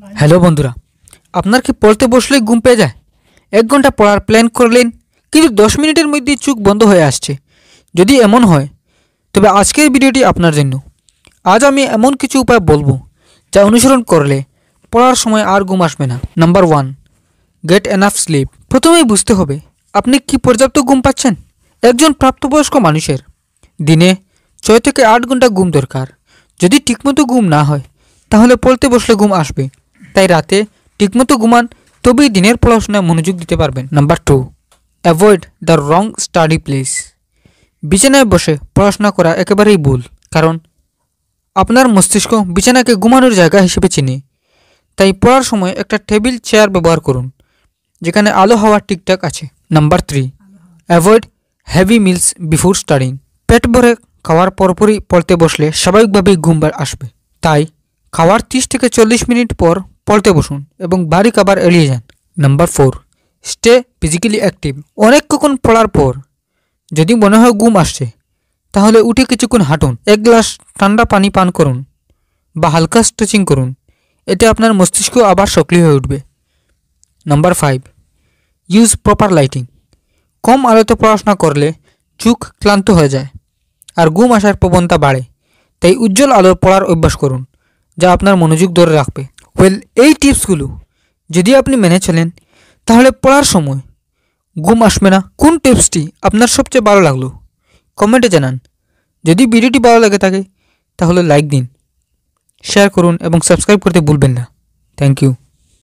Hello বন্ধুরা, আপনার কি পড়তে বসলেই ঘুম পেয়ে যায়? 1 ঘন্টা পড়ার প্ল্যান করলেন, কিন্তু 10 মিনিটের মধ্যেই চোখ বন্ধ হয়ে আসছে। যদি এমন হয়, তবে আজকের ভিডিওটি আপনার জন্য। আজ আমি এমন কিছু উপায় বলবো যা অনুসরণ করলে পড়ার সময় আর ঘুম আসবে না। Number 1, get enough sleep. প্রথমেই বুঝতে হবে আপনি কি পর্যাপ্ত ঘুম পাচ্ছেন। একজন প্রাপ্তবয়স্ক মানুষের দিনে 6 থেকে 8 ঘন্টা ঘুম দরকার। যদি ঠিকমতো ঘুম না হয়, তাহলে পড়তে বসলে ঘুম আসবে। তাই রাতে ঠিকমতো ঘুমান, তবেই দিনের পড়াশোনায় মনোযোগ দিতে পারবেন। Number 2, avoid the wrong study place. বিছানায় বসে পড়াশোনা করা একেবারেই ভুল, কারণ আপনার মস্তিষ্ক বিছানাকে ঘুমানোর জায়গা হিসেবে চিনে। তাই পড়ার সময় একটা টেবিল চেয়ার ব্যবহার করুন, যেখানে আলো হাওয়া ঠিকঠাক আছে। Number 3, avoid heavy meals before studying. পেট ভরে খাওয়ার পরপরই পড়তে বসলে স্বাভাবিকভাবেই ঘুম আসবে। তাই খাওয়ার 30 থেকে 40 মিনিট পর পড়তে বসুন এবং ভারী খাবার এড়িয়ে যান। Number 4, stay physically active. অনেকক্ষণ পড়ার পর যদি মনে হয় ঘুম আসছে, তাহলে উঠে কিছুক্ষণ হাঁটুন, 1 গ্লাস ঠান্ডা পানি পান করুন বা হালকা স্ট্রেচিং করুন। এতে আপনার মস্তিষ্ক আবার সক্রিয় হয়ে উঠবে। Number 5, use proper lighting. কম আলোতে পড়াশোনা করলে চোখ ক্লান্ত হয়ে যায় আর ঘুম আসার প্রবণতা বাড়ে। তাই উজ্জ্বল আলোর পড়ার অভ্যাস করুন, যা আপনার মনোযোগ ধরে রাখবে। এই টিপসগুলো যদি আপনি মেনে চলেন, তাহলে পড়ার সময় ঘুম আসবে না। কোন টিপসটি আপনার সবচেয়ে ভালো লাগলো কমেন্টে জানান। যদি ভিডিওটি ভালো লাগে থাকে, তাহলে লাইক দিন, শেয়ার করুন এবং সাবস্ক্রাইব করতে ভুলবেন না। Thank you.